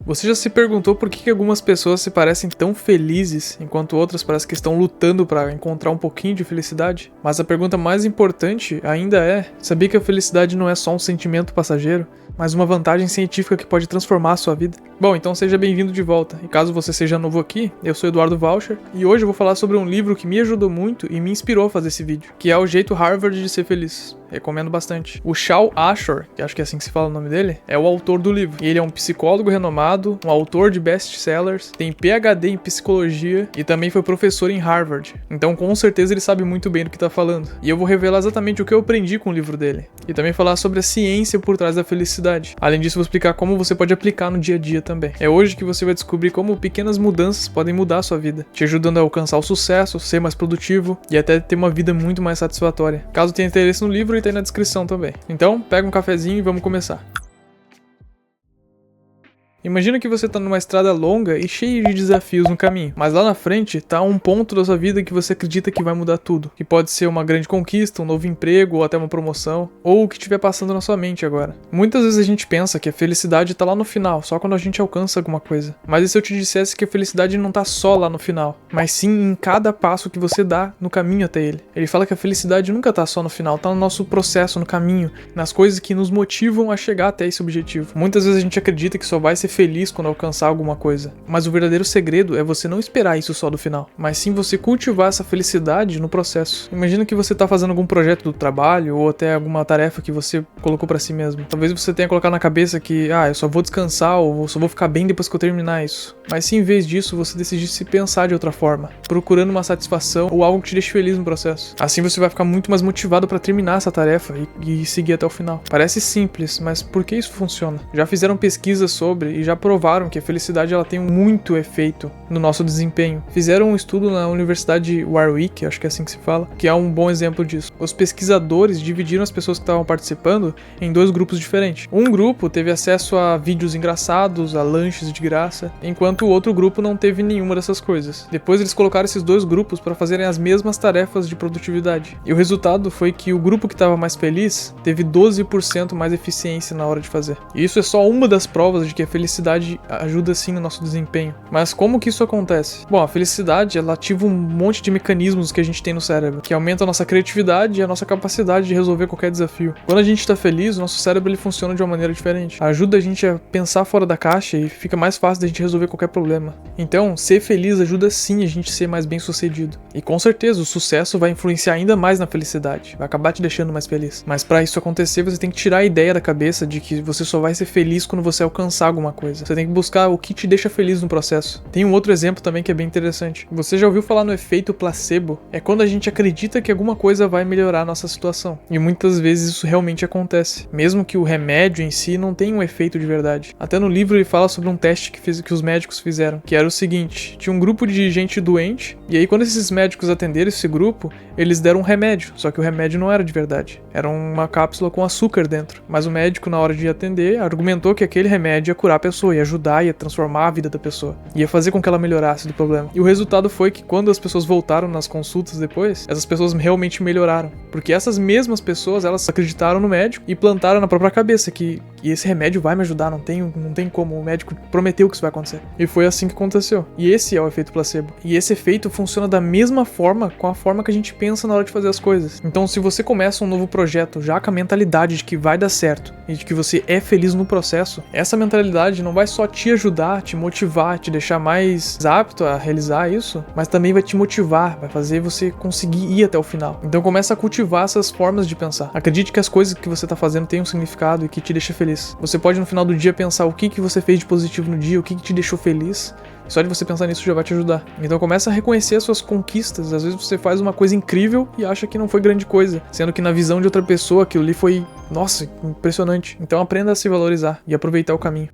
Você já se perguntou por que algumas pessoas se parecem tão felizes, enquanto outras parecem que estão lutando para encontrar um pouquinho de felicidade? Mas a pergunta mais importante ainda é: sabia que a felicidade não é só um sentimento passageiro, mas uma vantagem científica que pode transformar a sua vida? Bom, então seja bem-vindo de volta. E caso você seja novo aqui, eu sou Eduardo Valcher, e hoje eu vou falar sobre um livro que me ajudou muito e me inspirou a fazer esse vídeo, que é O Jeito Harvard de Ser Feliz. Recomendo bastante. O Shal Ashore, que acho que é assim que se fala o nome dele, é o autor do livro. E ele é um psicólogo renomado, um autor de best-sellers, tem PhD em psicologia e também foi professor em Harvard. Então com certeza ele sabe muito bem do que tá falando. E eu vou revelar exatamente o que eu aprendi com o livro dele. E também falar sobre a ciência por trás da felicidade. Além disso, eu vou explicar como você pode aplicar no dia a dia também. É hoje que você vai descobrir como pequenas mudanças podem mudar a sua vida, te ajudando a alcançar o sucesso, ser mais produtivo e até ter uma vida muito mais satisfatória. Caso tenha interesse no livro, tá aí na descrição também. Então, pega um cafezinho e vamos começar. Imagina que você tá numa estrada longa e cheia de desafios no caminho, mas lá na frente tá um ponto da sua vida que você acredita que vai mudar tudo, que pode ser uma grande conquista, um novo emprego ou até uma promoção, ou o que estiver passando na sua mente agora. Muitas vezes a gente pensa que a felicidade tá lá no final, só quando a gente alcança alguma coisa. Mas e se eu te dissesse que a felicidade não tá só lá no final, mas sim em cada passo que você dá no caminho até ele? Ele fala que a felicidade nunca tá só no final, tá no nosso processo, no caminho, nas coisas que nos motivam a chegar até esse objetivo. Muitas vezes a gente acredita que só vai ser feliz quando alcançar alguma coisa, mas o verdadeiro segredo é você não esperar isso só do final, mas sim você cultivar essa felicidade no processo. Imagina que você tá fazendo algum projeto do trabalho ou até alguma tarefa que você colocou pra si mesmo. Talvez você tenha colocado na cabeça que eu só vou descansar ou só vou ficar bem depois que eu terminar isso. Mas se em vez disso você decidisse pensar de outra forma, procurando uma satisfação ou algo que te deixe feliz no processo. Assim você vai ficar muito mais motivado pra terminar essa tarefa e seguir até o final. Parece simples, mas por que isso funciona? Já fizeram pesquisas sobre e já provaram que a felicidade ela tem muito efeito no nosso desempenho. Fizeram um estudo na Universidade de Warwick, acho que é assim que se fala, que é um bom exemplo disso. Os pesquisadores dividiram as pessoas que estavam participando em dois grupos diferentes. Um grupo teve acesso a vídeos engraçados, a lanches de graça, enquanto o outro grupo não teve nenhuma dessas coisas. Depois eles colocaram esses dois grupos para fazerem as mesmas tarefas de produtividade. E o resultado foi que o grupo que estava mais feliz teve 12% mais eficiência na hora de fazer. E isso é só uma das provas de que a felicidade ajuda sim no nosso desempenho. Mas como que isso acontece? Bom, a felicidade ela ativa um monte de mecanismos que a gente tem no cérebro, que aumenta a nossa criatividade e a nossa capacidade de resolver qualquer desafio. Quando a gente está feliz, o nosso cérebro ele funciona de uma maneira diferente. Ajuda a gente a pensar fora da caixa e fica mais fácil da gente resolver qualquer problema. Então, ser feliz ajuda sim a gente ser mais bem sucedido. E com certeza o sucesso vai influenciar ainda mais na felicidade, vai acabar te deixando mais feliz. Mas para isso acontecer, você tem que tirar a ideia da cabeça de que você só vai ser feliz quando você alcançar alguma coisa. Você tem que buscar o que te deixa feliz no processo. Tem um outro exemplo também que é bem interessante. Você já ouviu falar no efeito placebo? É quando a gente acredita que alguma coisa vai melhorar a nossa situação. E muitas vezes isso realmente acontece. Mesmo que o remédio em si não tenha um efeito de verdade. Até no livro ele fala sobre um teste que os médicos fizeram, que era o seguinte: tinha um grupo de gente doente, e aí quando esses médicos atenderam esse grupo, eles deram um remédio, só que o remédio não era de verdade. Era uma cápsula com açúcar dentro. Mas o médico, na hora de atender, argumentou que aquele remédio ia curar a pessoa, ia ajudar, ia transformar a vida da pessoa, ia fazer com que ela melhorasse do problema. E o resultado foi que quando as pessoas voltaram nas consultas depois, essas pessoas realmente melhoraram, porque essas mesmas pessoas, elas acreditaram no médico e plantaram na própria cabeça que esse remédio vai me ajudar, não tem como, o médico prometeu que isso vai acontecer. E foi assim que aconteceu. E esse é o efeito placebo. E esse efeito funciona da mesma forma com a forma que a gente pensa na hora de fazer as coisas. Então se você começa um novo projeto já com a mentalidade de que vai dar certo e de que você é feliz no processo, essa mentalidade não vai só te ajudar, te motivar, te deixar mais apto a realizar isso, mas também vai te motivar, vai fazer você conseguir ir até o final. Então começa a cultivar essas formas de pensar. Acredite que as coisas que você está fazendo têm um significado e que te deixa feliz. Você pode no final do dia pensar o que você fez de positivo no dia, o que te deixou feliz. Só de você pensar nisso já vai te ajudar. Então começa a reconhecer as suas conquistas. Às vezes você faz uma coisa incrível e acha que não foi grande coisa, sendo que na visão de outra pessoa aquilo ali foi, nossa, impressionante. Então aprenda a se valorizar e aproveitar o caminho.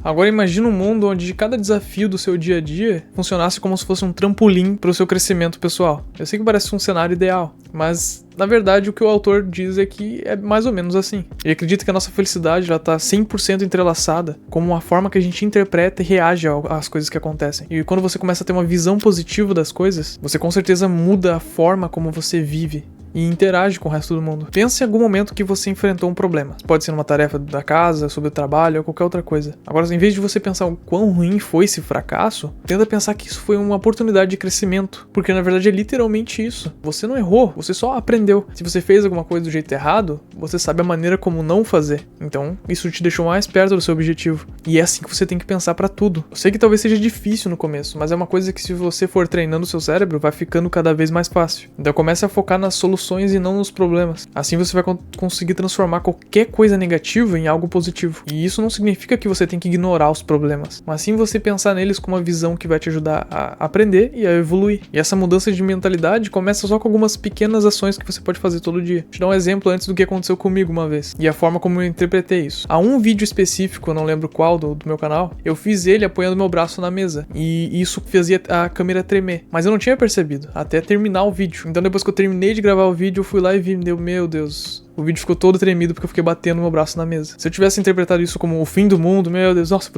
Agora imagina um mundo onde cada desafio do seu dia a dia funcionasse como se fosse um trampolim para o seu crescimento pessoal. Eu sei que parece um cenário ideal, mas na verdade o que o autor diz é que é mais ou menos assim. Ele acredita que a nossa felicidade está 100% entrelaçada com a forma que a gente interpreta e reage às coisas que acontecem. E quando você começa a ter uma visão positiva das coisas, você com certeza muda a forma como você vive. e interage com o resto do mundo. Pensa em algum momento que você enfrentou um problema. Pode ser numa tarefa da casa, sobre o trabalho ou qualquer outra coisa. Agora, em vez de você pensar o quão ruim foi esse fracasso, tenta pensar que isso foi uma oportunidade de crescimento, porque na verdade é literalmente isso. Você não errou, você só aprendeu. Se você fez alguma coisa do jeito errado, você sabe a maneira como não fazer. Então, isso te deixou mais perto do seu objetivo. E é assim que você tem que pensar pra tudo. Eu sei que talvez seja difícil no começo, mas é uma coisa que se você for treinando o seu cérebro, vai ficando cada vez mais fácil. Então comece a focar nas soluções e não nos problemas. Assim você vai conseguir transformar qualquer coisa negativa em algo positivo. E isso não significa que você tem que ignorar os problemas, mas sim você pensar neles com uma visão que vai te ajudar a aprender e a evoluir. E essa mudança de mentalidade começa só com algumas pequenas ações que você pode fazer todo dia. Vou te dar um exemplo antes do que aconteceu comigo uma vez, e a forma como eu interpretei isso. Há um vídeo específico, eu não lembro qual, do meu canal, eu fiz ele apoiando meu braço na mesa, e isso fazia a câmera tremer, mas eu não tinha percebido, até terminar o vídeo. Então depois que eu terminei de gravar o vídeo, eu fui lá e vi, meu Deus, o vídeo ficou todo tremido porque eu fiquei batendo meu braço na mesa. Se eu tivesse interpretado isso como o fim do mundo, meu Deus, nossa,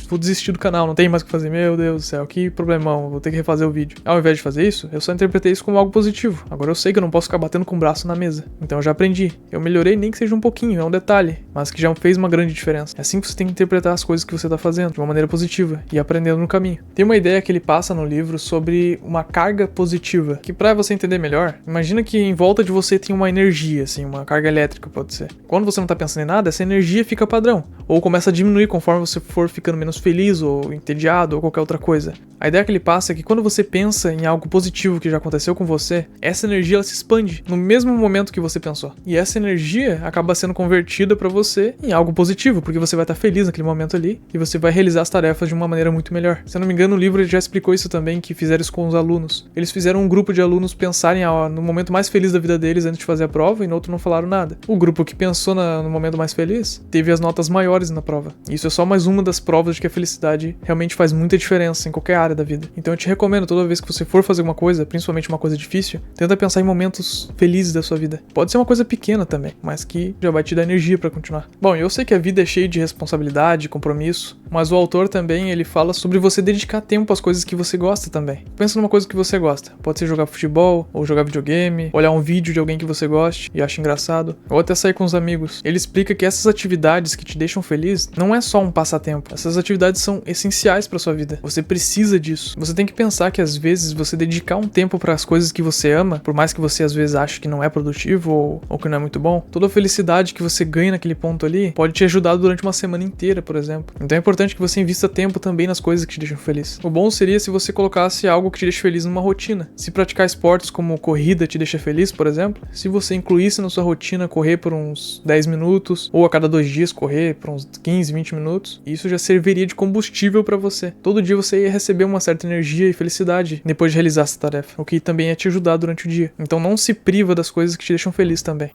vou desistir do canal, não tem mais o que fazer, meu Deus do céu, que problemão, vou ter que refazer o vídeo. Ao invés de fazer isso, eu só interpretei isso como algo positivo. Agora eu sei que eu não posso ficar batendo com o braço na mesa. Então eu já aprendi. Eu melhorei nem que seja um pouquinho, é um detalhe, mas que já fez uma grande diferença. É assim que você tem que interpretar as coisas que você tá fazendo, de uma maneira positiva, e aprendendo no caminho. Tem uma ideia que ele passa no livro sobre uma carga positiva, que pra você entender melhor, imagina que em volta de você tem uma energia, assim, uma carga elétrica pode ser. Quando você não tá pensando em nada, essa energia fica padrão, ou começa a diminuir conforme você for ficando menos feliz, ou entediado, ou qualquer outra coisa. A ideia que ele passa é que quando você pensa em algo positivo que já aconteceu com você, essa energia ela se expande no mesmo momento que você pensou. E essa energia acaba sendo convertida pra você em algo positivo, porque você vai estar feliz naquele momento ali, e você vai realizar as tarefas de uma maneira muito melhor. Se eu não me engano, o livro ele já explicou isso também, que fizeram isso com os alunos. Eles fizeram um grupo de alunos pensarem no momento mais feliz da vida deles antes de fazer a prova, e no outro não falaram nada. O grupo que pensou no momento mais feliz teve as notas maiores na prova. E isso é só mais uma das provas de que a felicidade realmente faz muita diferença em qualquer área da vida. Então eu te recomendo, toda vez que você for fazer uma coisa, principalmente uma coisa difícil, tenta pensar em momentos felizes da sua vida. Pode ser uma coisa pequena também, mas que já vai te dar energia pra continuar. Bom, eu sei que a vida é cheia de responsabilidade, compromisso, mas o autor também, ele fala sobre você dedicar tempo às coisas que você gosta também. Pensa numa coisa que você gosta. Pode ser jogar futebol, ou jogar videogame, olhar um vídeo de alguém que você goste e acha engraçado, ou até sair com os amigos. Ele explica que essas atividades que te deixam feliz não é só um passatempo. Essas atividades são essenciais pra sua vida. Você precisa disso. Você tem que pensar que às vezes você dedicar um tempo para as coisas que você ama, por mais que você às vezes ache que não é produtivo ou que não é muito bom, toda a felicidade que você ganha naquele ponto ali pode te ajudar durante uma semana inteira, por exemplo. Então é importante que você invista tempo também nas coisas que te deixam feliz. O bom seria se você colocasse algo que te deixa feliz numa rotina. Se praticar esportes como corrida te deixa feliz, por exemplo, se você incluísse na sua rotina correr por uns 10 minutos, ou a cada 2 dias correr por uns 15, 20 minutos, isso já serviria de combustível para você. Todo dia você ia receber uma certa energia e felicidade depois de realizar essa tarefa, o que também ia te ajudar durante o dia. Então não se priva das coisas que te deixam feliz também.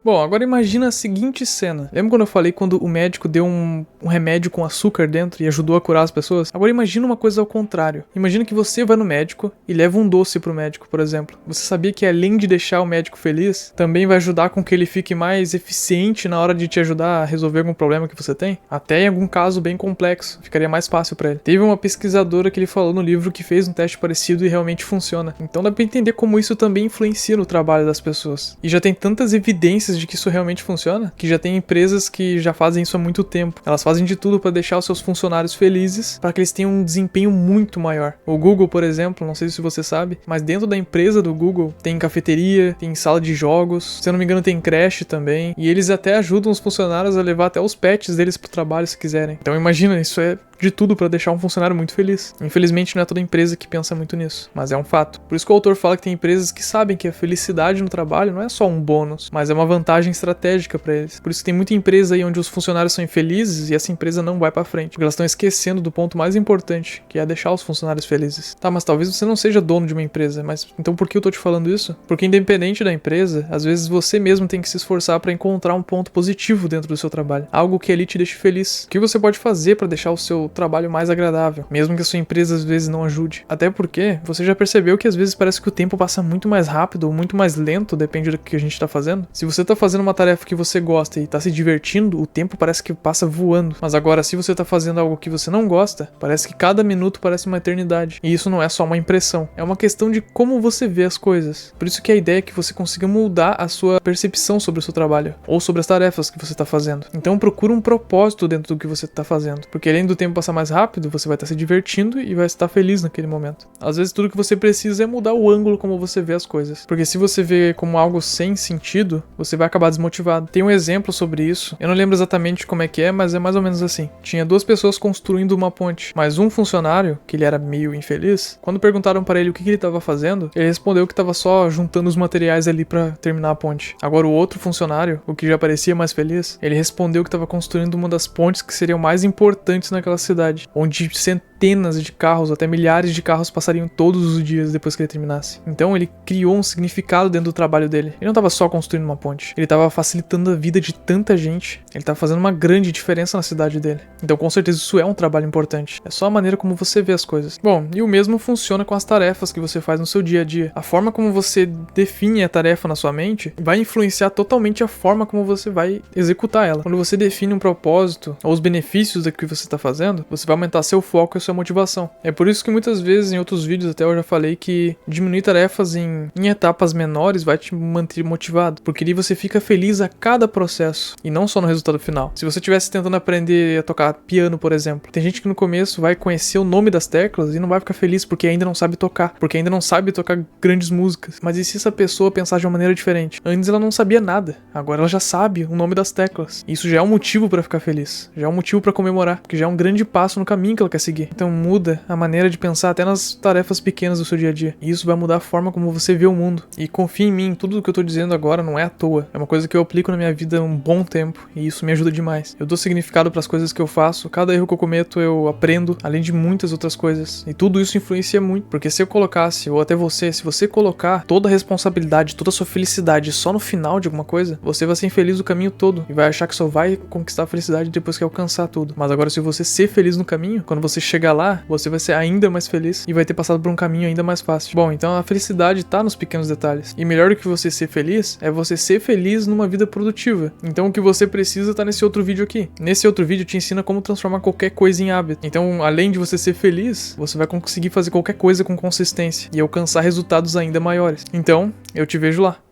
Bom, agora imagina a seguinte cena. Lembra quando eu falei quando o médico deu um remédio com açúcar dentro e ajudou a curar as pessoas? Agora imagina uma coisa ao contrário. Imagina que você vai no médico e leva um doce pro médico, por exemplo. Você sabia que além de deixar o médico feliz, também vai ajudar com que ele fique mais eficiente na hora de te ajudar a resolver algum problema que você tem? Até em algum caso bem complexo, ficaria mais fácil pra ele. Teve uma pesquisadora que ele falou no livro que fez um teste parecido e realmente funciona. Então dá pra entender como isso também influencia no trabalho das pessoas. E já tem tantas evidências de que isso realmente funciona, que já tem empresas que já fazem isso há muito tempo. Elas fazem de tudo para deixar os seus funcionários felizes, para que eles tenham um desempenho muito maior. O Google, por exemplo, não sei se você sabe, mas dentro da empresa do Google tem cafeteria, tem sala de jogos, se eu não me engano tem creche também, e eles até ajudam os funcionários a levar até os pets deles pro trabalho se quiserem. Então imagina, isso é de tudo para deixar um funcionário muito feliz. Infelizmente não é toda empresa que pensa muito nisso, mas é um fato. Por isso que o autor fala que tem empresas que sabem que a felicidade no trabalho não é só um bônus, mas é uma vantagem estratégica para eles. Por isso que tem muita empresa aí onde os funcionários são infelizes e essa empresa não vai para frente, porque elas estão esquecendo do ponto mais importante, que é deixar os funcionários felizes. Tá, mas talvez você não seja dono de uma empresa, mas então por que eu tô te falando isso? Porque independente da empresa, às vezes você mesmo tem que se esforçar para encontrar um ponto positivo dentro do seu trabalho, algo que ali te deixe feliz. O que você pode fazer para deixar o seu seu trabalho mais agradável, mesmo que a sua empresa às vezes não ajude. Até porque você já percebeu que às vezes parece que o tempo passa muito mais rápido ou muito mais lento, depende do que a gente tá fazendo. Se você tá fazendo uma tarefa que você gosta e tá se divertindo, o tempo parece que passa voando. Mas agora, se você tá fazendo algo que você não gosta, parece que cada minuto parece uma eternidade. E isso não é só uma impressão, é uma questão de como você vê as coisas. Por isso que a ideia é que você consiga mudar a sua percepção sobre o seu trabalho, ou sobre as tarefas que você tá fazendo. Então procura um propósito dentro do que você tá fazendo, porque além do tempo passar mais rápido, você vai estar se divertindo e vai estar feliz naquele momento. Às vezes tudo que você precisa é mudar o ângulo como você vê as coisas, porque se você vê como algo sem sentido, você vai acabar desmotivado. Tem um exemplo sobre isso, eu não lembro exatamente como é que é, mas é mais ou menos assim. Tinha duas pessoas construindo uma ponte, mas um funcionário, que ele era meio infeliz, quando perguntaram para ele o que ele estava fazendo, ele respondeu que estava só juntando os materiais ali para terminar a ponte. Agora o outro funcionário, o que já parecia mais feliz, ele respondeu que estava construindo uma das pontes que seriam mais importantes naquela cidade, onde centenas de carros, até milhares de carros passariam todos os dias depois que ele terminasse. Então ele criou um significado dentro do trabalho dele. Ele não estava só construindo uma ponte, ele estava facilitando a vida de tanta gente, ele estava fazendo uma grande diferença na cidade dele. Então com certeza isso é um trabalho importante. É só a maneira como você vê as coisas. Bom, e o mesmo funciona com as tarefas que você faz no seu dia a dia. A forma como você define a tarefa na sua mente vai influenciar totalmente a forma como você vai executar ela. Quando você define um propósito ou os benefícios do que você está fazendo, você vai aumentar seu foco e a sua motivação. É por isso que muitas vezes em outros vídeos até eu já falei que diminuir tarefas em etapas menores vai te manter motivado, porque ali você fica feliz a cada processo e não só no resultado final. Se você estivesse tentando aprender a tocar piano, por exemplo, tem gente que no começo vai conhecer o nome das teclas e não vai ficar feliz porque ainda não sabe tocar, porque ainda não sabe tocar grandes músicas. Mas e se essa pessoa pensar de uma maneira diferente? Antes ela não sabia nada, agora ela já sabe o nome das teclas. Isso já é um motivo pra ficar feliz, já é um motivo pra comemorar, porque já é um grande passo no caminho que ela quer seguir. Então muda a maneira de pensar até nas tarefas pequenas do seu dia a dia. E isso vai mudar a forma como você vê o mundo. E confia em mim, tudo o que eu tô dizendo agora não é à toa. É uma coisa que eu aplico na minha vida há um bom tempo e isso me ajuda demais. Eu dou significado pras coisas que eu faço, cada erro que eu cometo eu aprendo, além de muitas outras coisas. E tudo isso influencia muito, porque se eu colocasse, ou até você, se você colocar toda a responsabilidade, toda a sua felicidade só no final de alguma coisa, você vai ser infeliz o caminho todo e vai achar que só vai conquistar a felicidade depois que alcançar tudo. Mas agora se você ser feliz no caminho, quando você chegar lá, você vai ser ainda mais feliz e vai ter passado por um caminho ainda mais fácil. Bom, então a felicidade tá nos pequenos detalhes. E melhor do que você ser feliz, é você ser feliz numa vida produtiva. Então o que você precisa tá nesse outro vídeo aqui. Nesse outro vídeo te ensina como transformar qualquer coisa em hábito. Então, além de você ser feliz, você vai conseguir fazer qualquer coisa com consistência e alcançar resultados ainda maiores. Então, eu te vejo lá.